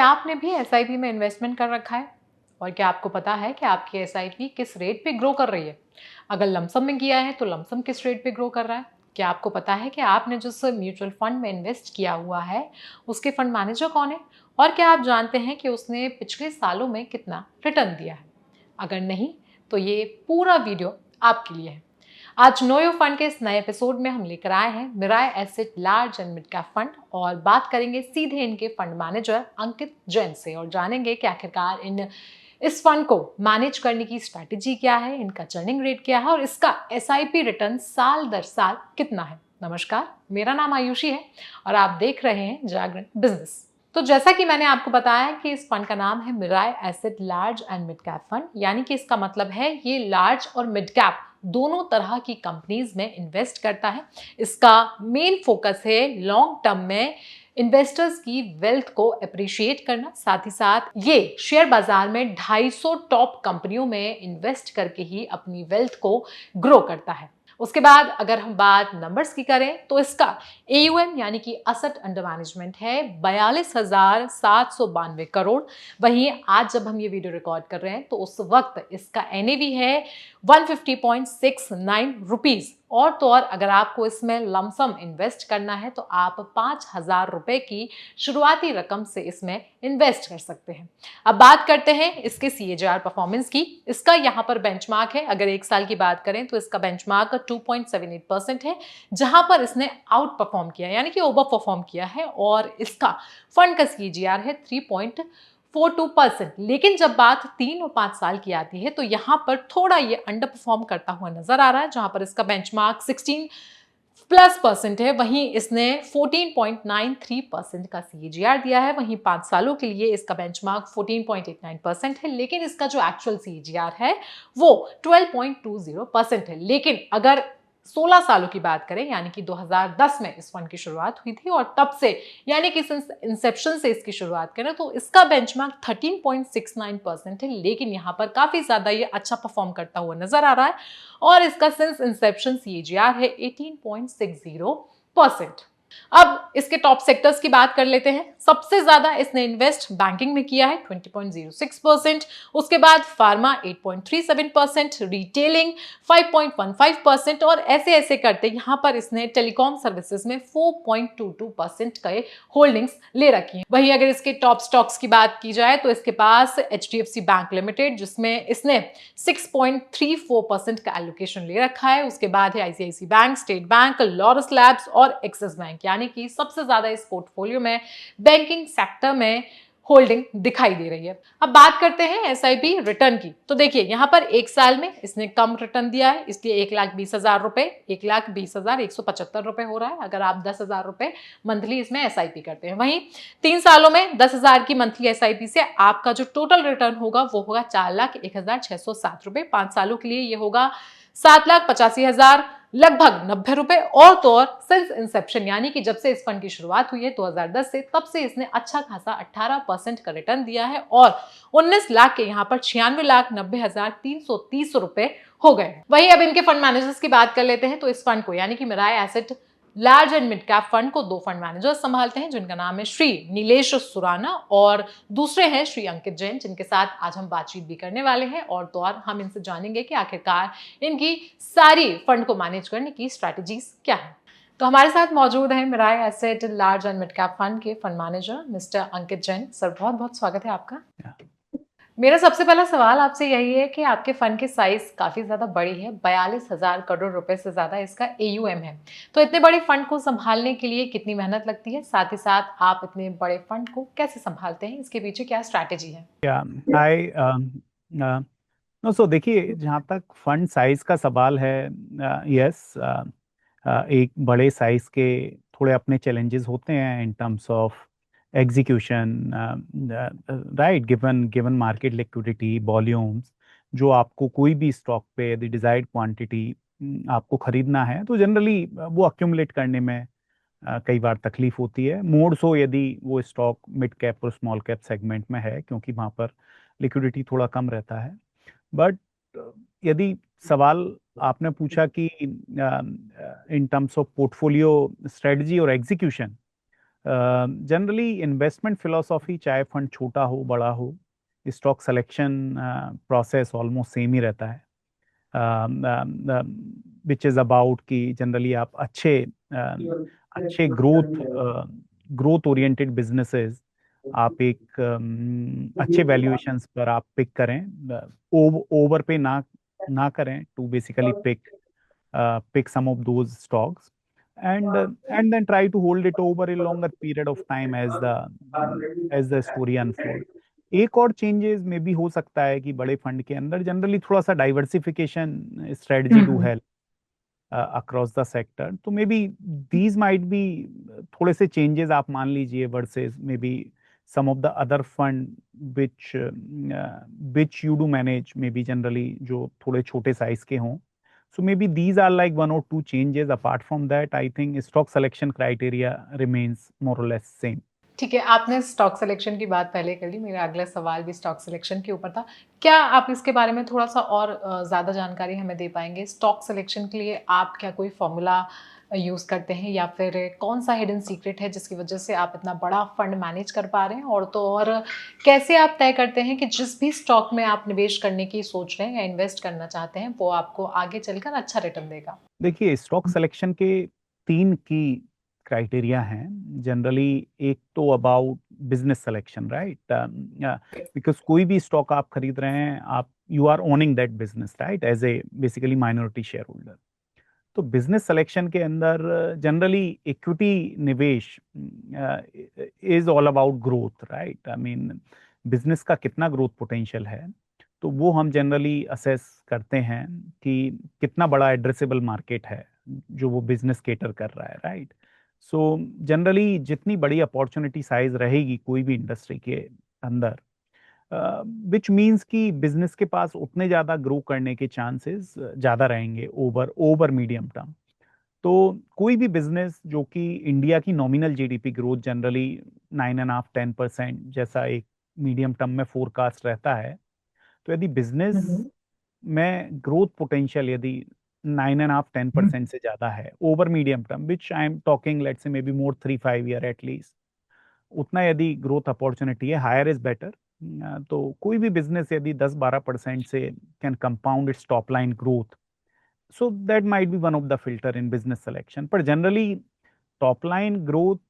क्या आपने भी एसआईपी में इन्वेस्टमेंट कर रखा है? और क्या आपको पता है कि आपकी एसआईपी किस रेट पे ग्रो कर रही है? अगर लमसम में किया है तो लमसम किस रेट पे ग्रो कर रहा है? क्या आपको पता है कि आपने जिस म्यूचुअल फंड में इन्वेस्ट किया हुआ है उसके फंड मैनेजर कौन है? और क्या आप जानते हैं कि उसने पिछले सालों में कितना रिटर्न दिया है? अगर नहीं तो ये पूरा वीडियो आपके लिए है। आज नो योर फंड के इस नए एपिसोड में हम लेकर आए हैं Mirae asset large and mid cap fund और बात करेंगे सीधे इनके फंड मैनेजर अंकित जैन से और जानेंगे कि आखिरकार इस फंड को मैनेज करने की स्ट्रैटेजी क्या है, इनका चर्निंग रेट क्या है और इसका एसआईपी रिटर्न साल दर साल कितना है। नमस्कार, मेरा नाम आयुषी है और आप देख रहे हैं जागरण बिजनेस। तो जैसा कि मैंने आपको बताया कि इस फंड का नाम है Mirae asset large and mid cap fund, यानी कि इसका मतलब है ये लार्ज और मिड कैप दोनों तरह की कंपनीज में इन्वेस्ट करता है। इसका मेन फोकस है लॉन्ग टर्म में इन्वेस्टर्स की वेल्थ को अप्रिशिएट करना, साथ ही साथ ये शेयर बाजार में 250 टॉप कंपनियों में इन्वेस्ट करके ही अपनी वेल्थ को ग्रो करता है। उसके बाद अगर हम बात नंबर्स की करें तो इसका AUM यानी कि असेट अंडर मैनेजमेंट है 42,792 करोड़। वहीं आज जब हम ये वीडियो रिकॉर्ड कर रहे हैं तो उस वक्त इसका NAV है 150.69 रुपीज। और तो और अगर आपको इसमें लमसम इन्वेस्ट करना है तो आप 5,000 रुपए की शुरुआती रकम से इसमें इन्वेस्ट कर सकते हैं। अब बात करते हैं इसके CAGR परफॉर्मेंस की। इसका यहाँ पर बेंचमार्क है, अगर एक साल की बात करें तो इसका बेंचमार्क 2.78% है, जहां पर इसने आउट परफॉर्म किया यानी कि ओवर परफॉर्म किया है और इसका फंड का CAGR है 3.42%। लेकिन जब बात 3 और 5 साल की आती है तो यहाँ पर थोड़ा ये अंडर परफॉर्म करता हुआ नजर आ रहा है, जहां पर इसका बेंचमार्क 16+ % है। वहीं इसने 14.93% का CAGR दिया है। वहीं 5 सालों के लिए इसका बेंचमार्क 14.89% है, लेकिन इसका जो एक्चुअल CAGR है वो 12.20% है। लेकिन अगर 16 सालों की बात करें यानी कि 2010 में इस फंड की शुरुआत हुई थी और तब से यानी कि इंसेप्शन से इसकी शुरुआत करें तो इसका बेंचमार्क 13.69% है, लेकिन यहां पर काफी ज्यादा ये अच्छा परफॉर्म करता हुआ नजर आ रहा है और इसका सिंस इंसेप्शन CAGR है 18.60%। अब इसके टॉप सेक्टर्स की बात कर लेते हैं। सबसे ज्यादा इसने इन्वेस्ट बैंकिंग में किया है 20.06%, उसके बाद फार्मा 8.37%, रिटेलिंग 5.15% और ऐसे ऐसे करते यहाँ पर इसने टेलीकॉम सर्विसेज में 4.22% के होल्डिंग्स ले रखी हैं। वहीं अगर इसके टॉप स्टॉक्स की बात की जाए तो इसके पास HDFC बैंक लिमिटेड जिसमें इसने 6.34% का एलोकेशन ले रखा है, उसके बाद है ICICI bank, state bank, Laurus labs और एक्सिस बैंक, यानी कि सबसे ज्यादा इस पोर्टफोलियो में बैंकिंग सेक्टर में होल्डिंग दिखाई दे रही है। अब बात करते हैं एसआईपी रिटर्न की। तो देखिए यहाँ पर एक साल में इसने कम रिटर्न दिया है, इसलिए 1,20,000 रुपए 1,20,175 रुपए हो रहा है अगर आप 10,000 रुपए मंथली इसमें एसआईपी करते हैं। वहीं 3 सालों में 10,000 की मंथली एसआईपी से आपका जो टोटल रिटर्न होगा वो होगा 4,01,607 रुपए। 5 सालों के लिए ये होगा 7,85,000 लगभग 90 रुपए। और तो और सिंस इंसेप्शन यानी कि जब से इस फंड की शुरुआत हुई है 2010 से, तब से इसने अच्छा खासा 18% का रिटर्न दिया है और 19 लाख के यहाँ पर 96,90,330 रुपए हो गए। वहीं अब इनके फंड मैनेजर्स की बात कर लेते हैं। तो इस फंड को यानी कि Mirae asset large and mid cap fund को 2 फंड मैनेजर्स संभालते हैं, जिनका नाम है श्री नीलेश सुराना और दूसरे हैं श्री अंकित जैन, जिनके साथ आज हम बातचीत भी करने वाले हैं। और तो और हम इनसे जानेंगे कि आखिरकार इनकी सारी फंड को मैनेज करने की स्ट्रैटेजीज क्या है। तो हमारे साथ मौजूद हैं Mirae asset large and mid cap fund के fund manager mister Ankit Jain. Sir, बहुत बहुत स्वागत है आपका। मेरा सबसे पहला सवाल आपसे यही है कि आपके फंड की साइज काफी ज्यादा बड़ी है, 42,000 करोड़ रुपए से ज्यादा इसका AUM है। तो इतने बड़े फंड को संभालने के लिए कितनी मेहनत लगती है, साथ ही साथ आप इतने बड़े फंड को कैसे संभालते हैं, इसके पीछे क्या स्ट्रैटेजी है? नो सो देखिए, जहाँ तक फंड साइज का सवाल है, यस, एक बड़े साइज के थोड़े अपने चैलेंजेस होते हैं इन terms of execution, right, given market liquidity, volumes. जो आपको कोई भी स्टॉक पे यदि डिजायर्ड क्वांटिटी आपको खरीदना है तो जनरली वो अक्यूमुलेट करने में कई बार तकलीफ होती है, मोर सो यदि वो स्टॉक मिड कैप और स्मॉल कैप सेगमेंट में है, क्योंकि वहाँ पर लिक्विडिटी थोड़ा कम रहता है। बट यदि सवाल आपने पूछा कि in terms of portfolio strategy और एग्जीक्यूशन, जनरली इन्वेस्टमेंट फिलोसॉफी चाहे फंड छोटा हो बड़ा हो, stock selection process almost same ही रहता है, विच इज़ अबाउट कि जनरली आप अच्छे ग्रोथ ओरिएंटेड बिजनेसेस आप एक अच्छे वैल्यूएशंस पर आप पिक करें, ओवर पे ना करें to basically pick some of those stocks and then try to hold it over a longer period of time as the story unfold. एक और चेंजेस में भी हो सकता है कि बड़े फंड के अंदर जनरली थोड़ा सा diversification strategy do hmm. Help across the sector, तो maybe these might be थोड़े से चेंजेस आप मान लीजिए versus maybe some of the other fund which you do manage maybe generally जो थोड़े छोटे साइज के हों. So maybe these are like one or two changes. Apart from that, I think stock selection criteria remains more or less same. ठीक है, आपने stock selection की बात पहले कर ली, मेरा अगला सवाल भी स्टॉक सिलेक्शन के ऊपर था। क्या आप इसके बारे में थोड़ा-सा और ज़्यादा जानकारी हमें दे पाएँगे? स्टॉक सिलेक्शन के लिए आप क्या कोई फ़ॉर्मूला यूज़ करते हैं या फिर कौन-सा हिडन सीक्रेट है जिसकी वजह से आप इतना बड़ा फंड मैनेज कर पा रहे हैं? और तो और कैसे आप तय करते हैं कि जिस भी स्टॉक में आप निवेश करने की सोच रहे हैं या इन्वेस्ट करना चाहते हैं, वो आपको आगे चलकर अच्छा रिटर्न देगा? देखिए, स्टॉक सिलेक्शन के 3 की क्राइटेरिया हैं जनरली. एक तो about business selection, right? Because कोई भी स्टॉक आप खरीद रहे हैं, आप you are owning that business, right, as a basically minority share holder. तो बिजनेस सिलेक्शन के अंदर जनरली इक्विटी निवेश is all about growth, right? I mean business का कितना ग्रोथ पोटेंशियल है, तो वो हम जनरली असेस करते हैं कि कितना बड़ा एड्रेसेबल मार्केट है जो वो बिजनेस केटर कर रहा है, राइट? सो जनरली जितनी बड़ी अपॉर्चुनिटी साइज रहेगी कोई भी इंडस्ट्री के अंदर, विच मीन्स कि बिजनेस के पास उतने ज्यादा ग्रो करने के चांसेस ज्यादा रहेंगे ओवर ओवर मीडियम टर्म. तो कोई भी बिजनेस जो कि इंडिया की नॉमिनल जीडीपी ग्रोथ जनरली 9.5-10% जैसा एक मीडियम टर्म में फोरकास्ट रहता है, तो यदि बिजनेस में ग्रोथ पोटेंशियल यदि 9.5-10% से ज्यादा है over medium term, which I am talking let's say may be more 3-5 year at least, उतना यदि ग्रोथ अपॉर्चुनिटी है, हायर इज बेटर. तो कोई भी बिजनेस यदि 10-12% से can compound its top line growth, so that might be one of the filter in business selection. But generally, top line growth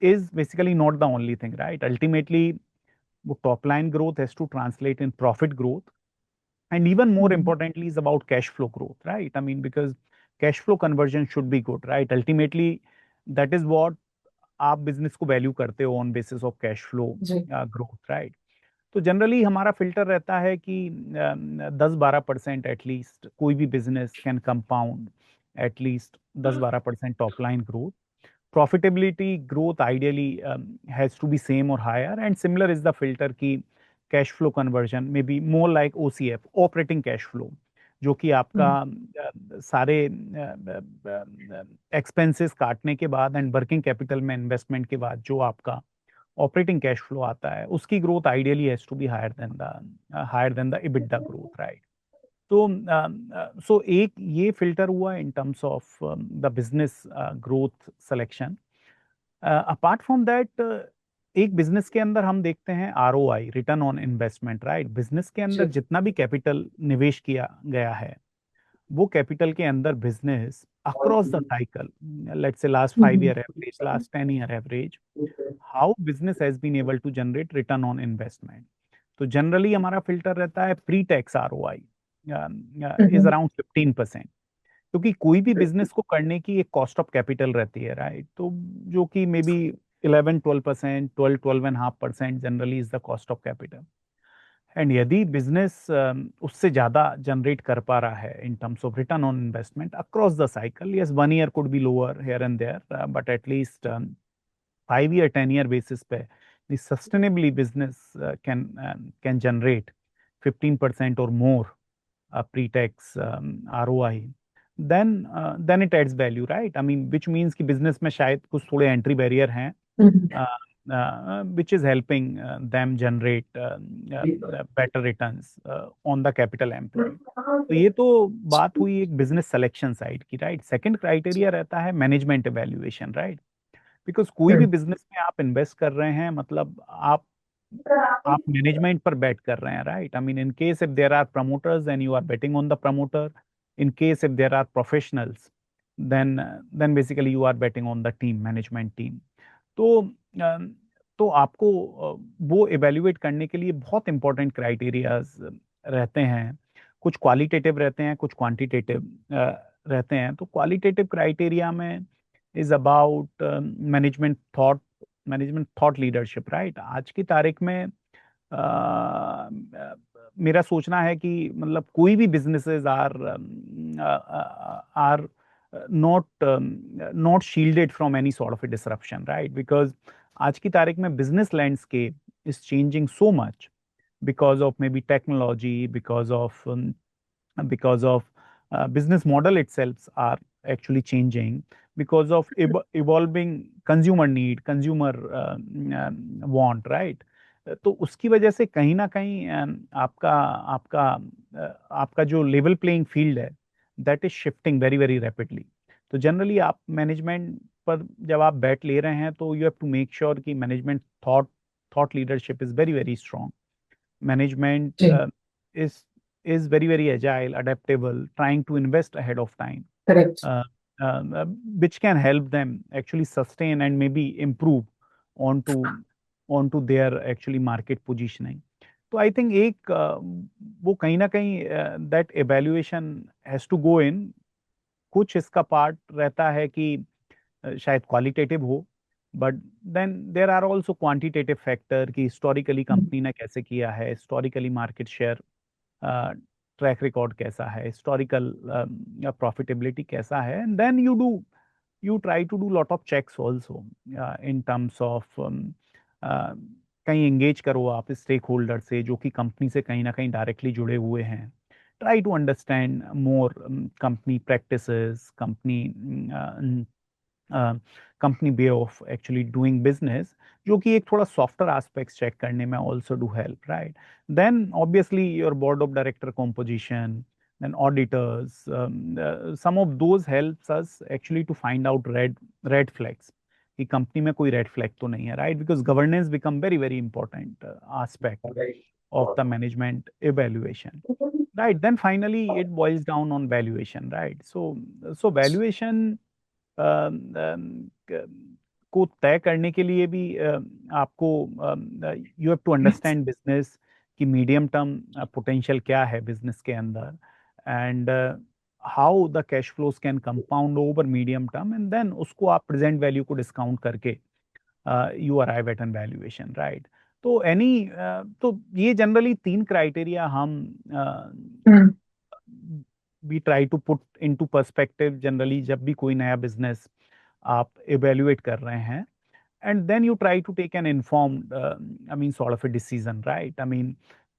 is basically not the only thing, right? Ultimately, वो top line growth has to translate in profit growth, and even more importantly is about cash flow growth, right? I mean, because cash flow conversion should be good, right? Ultimately, that is what आप business को value करते हो on basis of cash flow जी। Growth, right? तो generally हमारा filter रहता है कि 10-12% एटलीस्ट कोई भी business can compound at least 10-12% top line growth. Profitability growth ideally has to be same or higher, and similar is the filter की cash flow conversion में be more like OCF, operating cash flow, जो कि आपका सारे expenses काटने के बाद and working capital में इन्वेस्टमेंट के बाद जो आपका ऑपरेटिंग कैश फ्लो आता है, उसकी growth ideally has to be higher than the EBITDA growth, right? तो सो एक ये फिल्टर हुआ in terms of the business growth selection. Apart from that, एक बिजनेस के अंदर हम देखते हैं ROI, return on investment, right? Business के अंदर जितना भी कैपिटल निवेश किया गया है, वो कैपिटल के अंदर business across the cycle, let's say last 5 year average, last 10 year average, how business has been able to generate return on investment. तो जनरली हमारा फिल्टर रहता है pre tax ROI is around 15%, क्योंकि कोई भी बिजनेस को करने की एक कॉस्ट ऑफ कैपिटल रहती है, राइट? तो जो कि may be 11-12%, 12-12.5% generally is the cost of capital. And यदि बिजनेस उससे ज्यादा जनरेट कर पा रहा है in terms of return on investment across the cycle, yes 1 year could be lower here and there, but at least 5 year 10 year basis पे the sustainably business can generate 15% or more pre-tax ROI, then it adds value, right? I mean, which means कि business में शायद कुछ थोड़े entry barrier हैं, which is helping them generate better returns on the capital employed. तो ये तो बात हुई एक बिजनेस सिलेक्शन साइड की, राइट? सेकंड क्राइटेरिया रहता है मैनेजमेंट एवेल्युएशन, राइट? बिकॉज कोई भी हम्म। बिजनेस में आप इन्वेस्ट कर रहे हैं, मतलब आप मैनेजमेंट पर बैट कर रहे हैं, right? I mean, in case if there are promoters and you are betting on the promoter, in case if there are professionals, then then basically you are betting on the team, management team. तो तो आपको वो evaluate करने के लिए बहुत important criterias रहते हैं। कुछ क्वालिटेटिव रहते हैं, कुछ क्वांटिटेटिव रहते हैं। तो क्वालिटेटिव क्राइटेरिया में is about management thought leadership, right? आज की तारीख में मेरा सोचना है कि मतलब कोई भी businesses are not shielded from any sort of a disruption, right? Because आज की तारीख में business landscape is changing so much because of maybe technology, because of business model itself are actually changing, because of evolving consumer need, consumer want, right? तो उसकी वजह से कहीं ना कहीं आपका आपका आपका जो लेवल प्लेइंग फील्ड है, that is shifting very very rapidly. तो जनरली आप मैनेजमेंट पर जब आप बैठ ले रहे हैं, तो you have to make sure कि management thought leadership is very very strong. Management जी। is is very very agile, adaptable, trying to invest ahead of time, correct. uh, uh, which can help them actually sustain and maybe improve onto onto their actually market positioning. तो I think एक वो कहीं ना कहीं that evaluation has to go in. कुछ इसका part रहता है कि शायद क्वालिटेटिव हो, but then there are also quantitative factor कि हिस्टोरिकली कंपनी ने कैसे किया है, historically market share track record कैसा है, हिस्टोरिकल प्रॉफिटेबिलिटी कैसा है, and then you try to do lot of checks also in terms of कहीं एंगेज करो आप स्टेक होल्डर से जो कि कंपनी से कहीं ना कहीं डायरेक्टली जुड़े हुए हैं। Try to understand more company practices, company way of actually doing business, जो कि एक थोड़ा सॉफ्टवेयर एस्पेक्ट्स चेक करने में also do help, right? Then obviously your board of director composition, then auditors, some of those helps us actually to find out red flags कि company में कोई red flag तो नहीं है, right? Because governance become very very important aspect of the management evaluation, right? Then finally it boils down on valuation, right? So valuation को तय करने के लिए भी आपको you have to understand business की मीडियम टर्म पोटेंशियल क्या है बिजनेस के अंदर, and how the cash flows can compound over medium term, and then उसको आप प्रेजेंट वैल्यू को डिस्काउंट करके you arrive at an valuation, right? तो तो ये जनरली तीन क्राइटेरिया हम hmm. We try to put into perspective generally जब भी कोई नया बिजनेस आप इवेल्युएट कर रहे हैं, and then you try to take an informed I mean sort of a decision, right? I mean,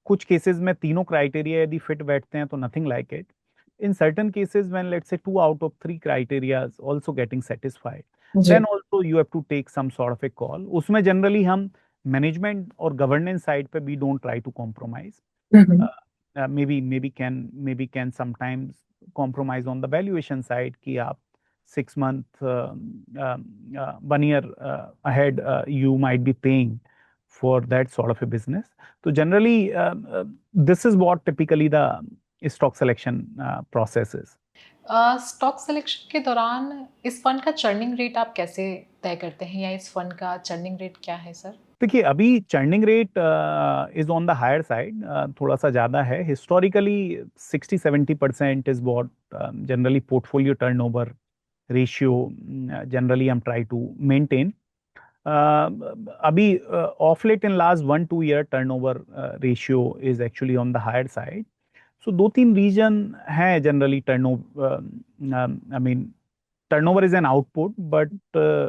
कुछ केसेस में तीनों क्राइटेरिया यदि फिट बैठते हैं तो nothing like it. in certain cases when let's say 2 out of 3 criteria is also getting satisfied, जी। then also you have to take some sort of a call। उसमें generally हम management और governance side पे we don't try to compromise, hmm. maybe can sometimes compromise on the valuation side कि आप 6 month 1 year ahead you might be paying for that sort of a business। So generally this is what typically the stock selection process is। Stock selection के दौरान इस fund का churning rate आप कैसे तय करते हैं, या इस फंड का चर्निंग रेट क्या है सर? देखिए, अभी churning rate is on the higher side, थोड़ा सा ज़्यादा है। Historically 60-70% is what generally portfolio turnover ratio generally हम ट्राई टू मेंटेन। अभी of late in last 1-2 year turnover ratio is actually on the higher side. So 2-3 reason है generally turnover. I mean, turnover is an output,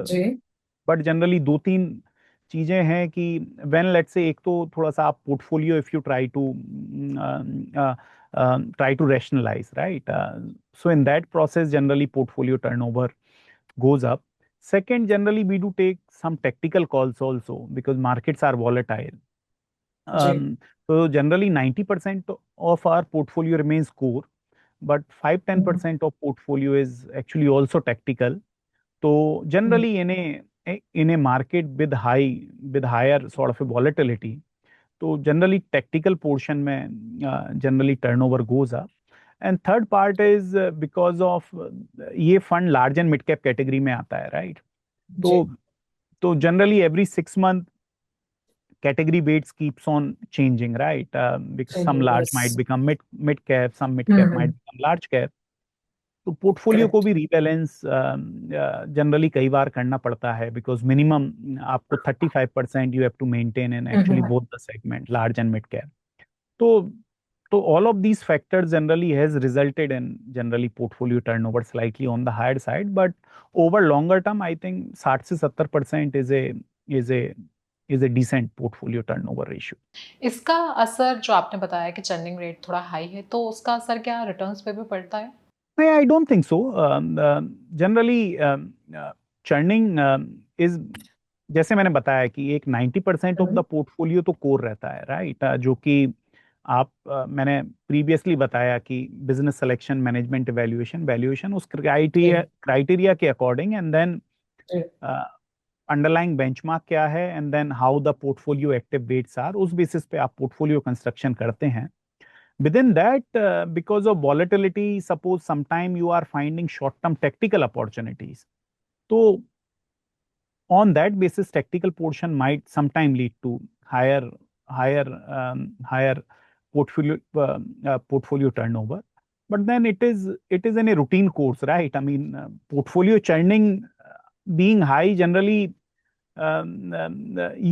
जी। But generally 2-3 चीजें हैं कि when let's say एक तो थोड़ा सा आप portfolio if you try to rationalise, right? So in that process generally portfolio turnover goes up। Second, generally we do take some tactical calls also because markets are volatile। जी। So generally 90% of our portfolio remains core, but 5-10% of portfolio is actually also tactical। तो generally इन्हें in a market with higher sort of a volatility, तो generally tactical portion में generally turnover goes up. And third part is because of ये fund large and mid cap category में आता है, right? तो generally every 6 month category weights keeps on changing, right? Because some large might become mid cap, some mid cap might become large cap. तो portfolio को भी rebalance generally कई बार करना पड़ता है, बिकॉज मिनिमम आपको 35% you have to maintain in actually both the segment large and mid cap. तो all of these factors generally has resulted in generally portfolio turnover slightly on the higher side, but over longer term I think 60 से 70% is a decent portfolio turnover ratio. इसका असर जो आपने बताया कि churning rate थोड़ा high है, तो उसका असर क्या रिटर्न्स पे भी पड़ता है? I don't think so. Generally, churning is, जैसे मैंने बताया कि एक 90% ऑफ द पोर्टफोलियो तो कोर रहता है, राइट? जो कि आप मैंने प्रीवियसली बताया कि बिजनेस सिलेक्शन, मैनेजमेंट, वैल्यूएशन उस क्राइटेरिया के according, and then underlying benchmark क्या है, and then how the portfolio active weights are, उस बेसिस पे आप पोर्टफोलियो कंस्ट्रक्शन करते हैं. Within that, because of volatility, suppose sometime you are finding short-term tactical opportunities. So, on that basis, tactical portion might sometime lead to higher portfolio turnover. But then it is in a routine course, right? I mean, portfolio churning being high generally.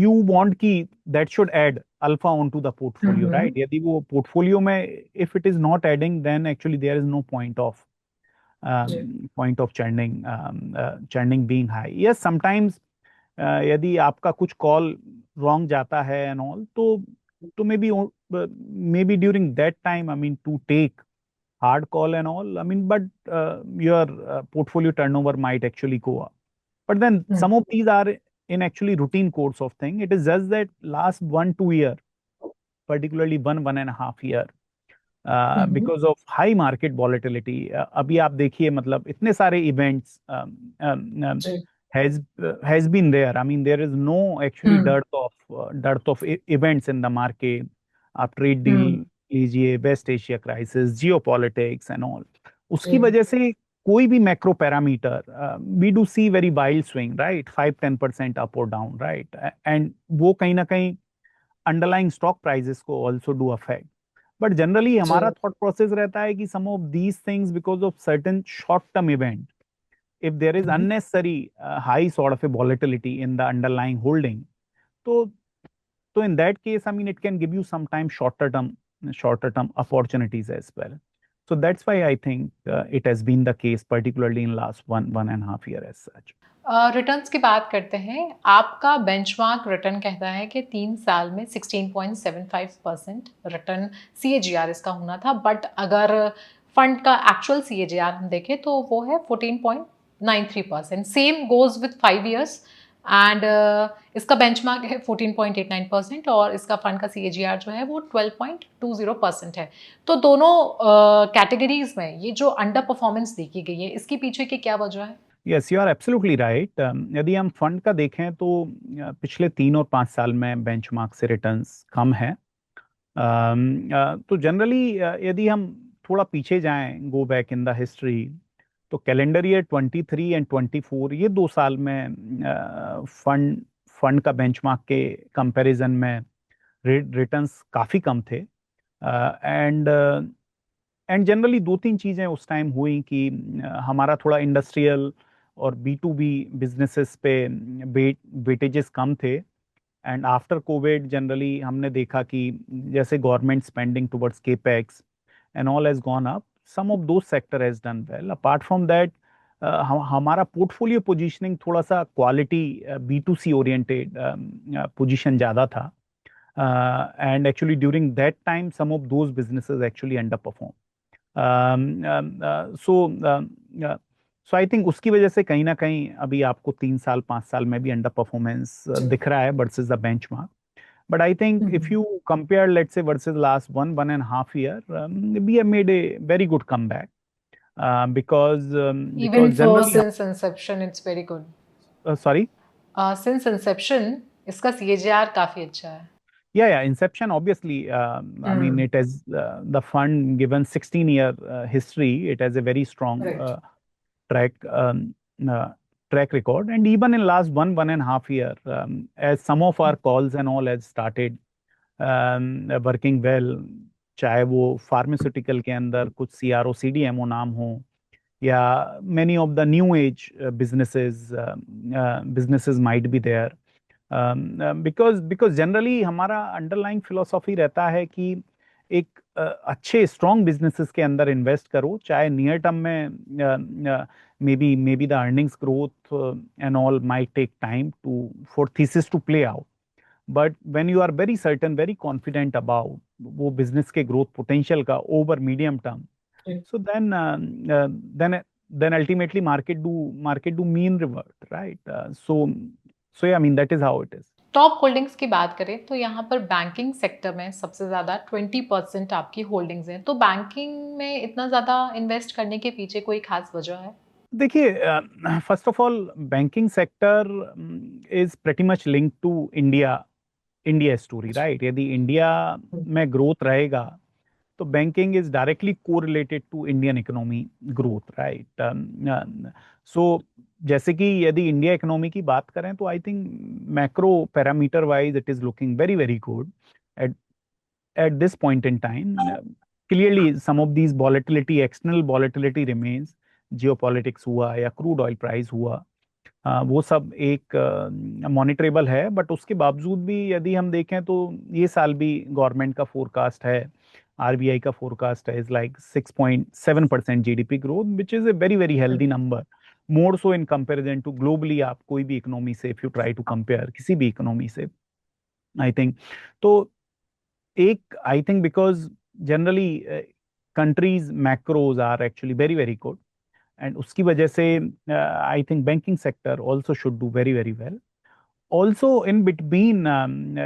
You want कि that should add alpha onto the portfolio, right? यदि वो portfolio में if it is not adding, then actually there is no point of churning being high. Yes, sometimes यदि आपका कुछ call wrong जाता है and all, तो maybe during that time, I mean, to take hard call and all, I mean, but your portfolio turnover might actually go up. But then some of these are in actually routine course of thing. It is just that last 1-2 year, particularly 1.5 year, because of high market volatility, अभी आप देखिए मतलब इतने सारे events has been there. I mean, there is no actually dearth of events in the market. आप trade deal लीजिए, West Asia crisis, geopolitics and all. उसकी वजह से कोई भी macro parameter we do see very wild swing, right? 5-10% up or down, right? And वो कहीं ना कहीं अंडरलाइंग स्टॉक प्राइसेस को also do affect. But generally हमारा थॉट प्रोसेस रहता है कि some of these things because of certain short term event, if there is unnecessary high sort of a volatility in the underlying holding, so in that case, I mean, it can give you sometimes shorter term opportunities as well. So that's why I think it has been the case, particularly in last 1.5 year as such. Returns की बात करते हैं. आपका benchmark return कहता है कि 3 साल में 16.75% रिटर्न CAGR इसका होना था, बट अगर फंड का एक्चुअल CAGR हम देखें तो वो है 14.93%. Same goes with 5 years, and इसका बेंचमार्क है 14.89% और इसका फंड का CAGR जो है वो 12.20% है. तो दोनों कैटेगरीज में ये जो अंडर परफॉर्मेंस देखी गई है, इसके पीछे की क्या वजह है? Yes, you are absolutely right. यदि हम फंड का देखें तो पिछले 3 और 5 साल में बेंचमार्क से रिटर्न्स कम है. तो जनरली यदि हम थोड़ा पीछे जाएं, go back in the history, तो कैलेंडर ईयर 23 एंड 24 ये 2 साल में फंड का बेंचमार्क के कंपैरिजन में रिटर्न्स काफ़ी कम थे. एंड जनरली 2-3 चीज़ें उस टाइम हुई कि हमारा थोड़ा इंडस्ट्रियल और B2B बिजनेसेस पे वेटेजेस कम थे. एंड आफ्टर कोविड जनरली हमने देखा कि जैसे government spending towards capex and all has gone up. Some of those sector has done well. Apart from that, हमारा पोर्टफोलियो पोजीशनिंग थोड़ा सा क्वालिटी B2C ओरिएंटेड पोजीशन ज़्यादा था. And actually during that time, some of those businesses actually underperform. So I think उसकी वजह से कहीं ना कहीं अभी आपको 3-5 साल में भी अंडर परफॉर्मेंस दिख रहा है versus the benchmark. But I think if you compare, let's say, versus last 1.5 year, we have made a very good comeback because even for since inception, it's very good. Sorry. Since Inception इसका CAGR काफी अच्छा है। Yeah, Inception, obviously, I mean, it has the fund given 16-year history. It has a very strong Right. track um, uh, track record. And even in last 1.5 year, as some of our calls and all has started working well, चाहे वो pharmaceutical के अंदर कुछ CRO CDMO नाम हो या many of the new age businesses might be there. Because generally हमारा underlying philosophy रहता है कि एक अच्छे स्ट्रॉन्ग बिजनेसेस के अंदर इन्वेस्ट करो, चाहे नियर टर्म में may be the earnings growth and all might take time to for thesis to play out, but when you are very certain, very confident about वो बिजनेस के growth potential का over medium term, so then ultimately market do mean revert, right? So yeah, I mean that is how it is. Top holdings की बात करें तो यहाँ पर banking sector में सबसे ज़्यादा 20% आपकी होल्डिंग्स हैं। तो बैंकिंग में इतना ज़्यादा इन्वेस्ट करने के पीछे कोई खास वजह है? देखिए, first of all banking sector is pretty much link to India story, right? यदि इंडिया में ग्रोथ रहेगा तो banking is directly corelated to Indian economy growth, right? So जैसे कि यदि इंडिया इकोनॉमी की बात करें तो I think macro parameter wise it is looking very very good at at this point in time. Clearly, some of these volatility, external volatility remains. Geopolitics हुआ या crude oil price हुआ, वो सब एक मॉनिटरेबल है, बट उसके बावजूद भी यदि हम देखें तो ये साल भी गवर्नमेंट का फोरकास्ट है, RBI का फोरकास्ट है is like 6.7% GDP growth, which is a very very healthy number, more so in comparison to globally. आप कोई भी इकोनॉमी से if you try to compare किसी भी इकोनॉमी से, आई थिंक तो एक I think because generally countries macros are actually very very good, and उसकी वजह से I think banking sector also should do very very well. Also in between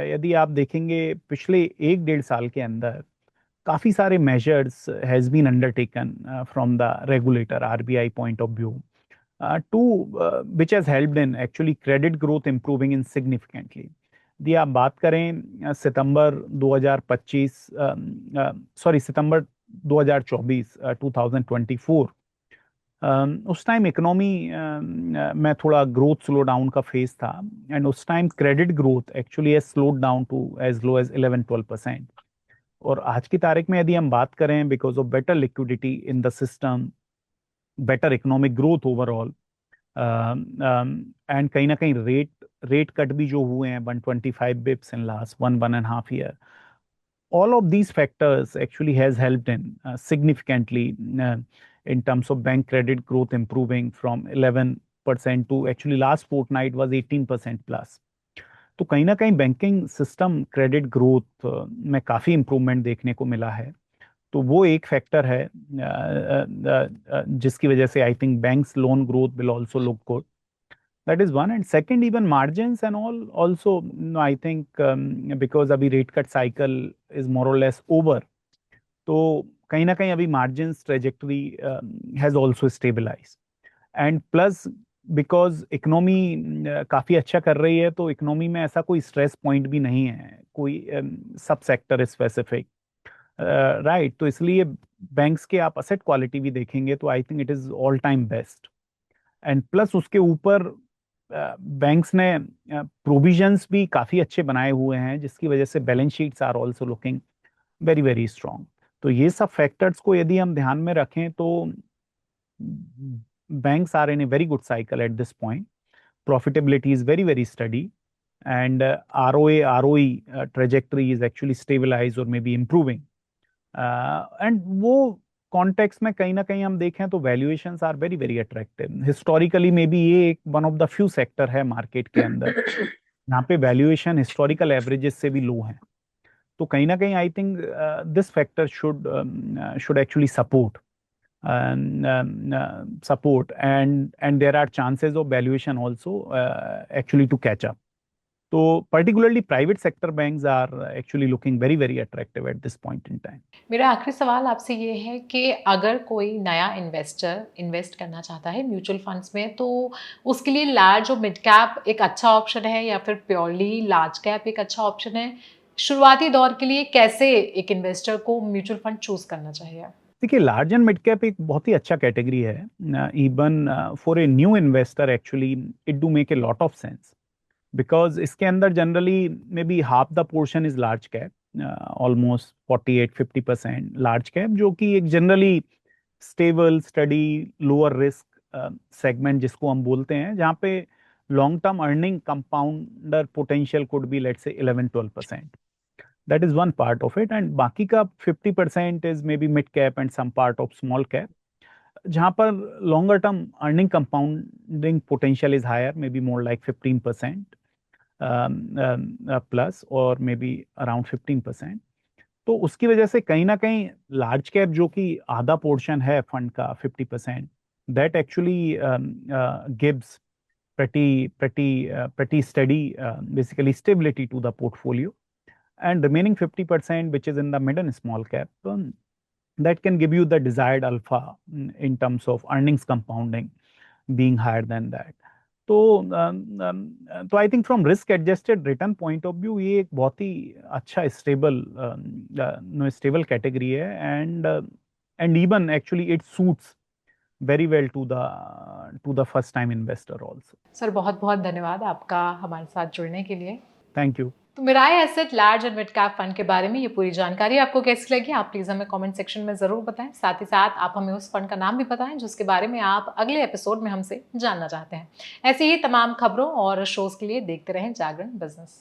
यदि आप देखेंगे पिछले 1-1.5 साल के अंदर काफी सारे measures has been undertaken from the regulator RBI point of view to which has helped in actually credit growth improving in significantly. यदि आप बात करें सितंबर 2025, सॉरी सितंबर 2024, 2024, उस टाइम इकोनॉमी में थोड़ा ग्रोथ स्लो डाउन का फेज था, एंड उस time credit growth actually has slowed down to as low as 11-12%। और आज की तारीख में यदि हम बात करें because of better liquidity in the system, better economic growth overall, and कहीं ना कहीं रेट कट भी जो हुए हैं 125 Bips in last 1.5 year, all of these factors actually has helped in significantly in terms of bank credit growth improving from 11% to actually last fortnight was 18% plus. तो कहीं ना कहीं बैंकिंग सिस्टम क्रेडिट ग्रोथ में काफी इंप्रूवमेंट देखने को मिला है, तो वो एक फैक्टर है जिसकी वजह से I think banks loan growth will also look good, that is one. And second, even margins and all also, no, I think because अभी rate cut cycle is more or less over, तो कहीं ना कहीं अभी margins trajectory has also stabilized, and plus because economy काफी अच्छा कर रही है, तो economy में ऐसा कोई stress point भी नहीं है, कोई सब sector specific, right? तो इसलिए banks के आप asset quality भी देखेंगे तो I think it is all time best, and plus उसके ऊपर बैंक्स ने प्रोविजंस भी काफी अच्छे बनाए हुए हैं, जिसकी वजह से balance sheets are also looking very very strong. तो ये सब फैक्टर्स को यदि हम ध्यान में रखें तो banks are in a very good cycle at this point, profitability is very very steady, and ROE trajectory is actually stabilise और मे बी इम्प्रूविंग, एंड वो कॉन्टेक्स्ट में कहीं ना कहीं हम देखें तो valuations are very very attractive. Historically may be ये एक one of the few sector है मार्केट के अंदर यहाँ पे वैल्यूएशन हिस्टोरिकल एवरेजेस से भी लो हैं, तो कहीं ना कहीं I think this factor should actually support and there are chances of valuation also actually to catch up. तो particularly private sector banks are actually looking very, very attractive at this point in time. मेरा आखिरी सवाल आपसे ये है कि अगर कोई नया इन्वेस्टर इन्वेस्ट करना चाहता है म्यूचुअल फंड्स में, तो उसके लिए लार्ज और मिड कैप एक अच्छा ऑप्शन है या फिर प्योरली लार्ज कैप एक अच्छा ऑप्शन है? शुरुआती दौर के लिए कैसे एक इन्वेस्टर को म्यूचुअल फंड चूज करना चाहिए? देखिए, लार्ज एंड मिड कैप एक बहुत ही अच्छा कैटेगरी है. Even for a new investor actually it do make a lot of sense, because इसके अंदर generally may be half the portion is large cap, almost 48-50% large cap, जो कि एक generally stable study lower risk segment जिसको हम बोलते हैं, जहाँ पे long term earning compounder potential could be let's say 11-12%. That is one part of it, and बाकी का 50% is maybe mid cap and some part of small cap, जहाँ पर longer term earning compounding potential is higher, maybe more like 15% plus or maybe around 15%. तो उसकी वजह से कहीं ना कहीं लार्ज कैप जो कि आधा पोर्शन है फंड का 50%, that actually gives pretty steady basically stability to the portfolio. And remaining 50%, which is in the mid and small cap, that can give you the desired alpha in terms of earnings compounding being higher than that. तो I think from risk adjusted return point of view ये एक बहुत ही अच्छा stable category है, and even actually it suits very well to the first time investor also. Sir बहुत बहुत धन्यवाद आपका हमारे साथ जुड़ने के लिए. Thank you. तो Mirae asset large and mid cap fund के बारे में ये पूरी जानकारी आपको कैसी लगी, आप प्लीज़ हमें कमेंट सेक्शन में ज़रूर बताएं. साथ ही साथ आप हमें उस फंड का नाम भी बताएं जिसके बारे में आप अगले एपिसोड में हमसे जानना चाहते हैं. ऐसे ही तमाम खबरों और शोज़ के लिए देखते रहें जागरण बिजनेस.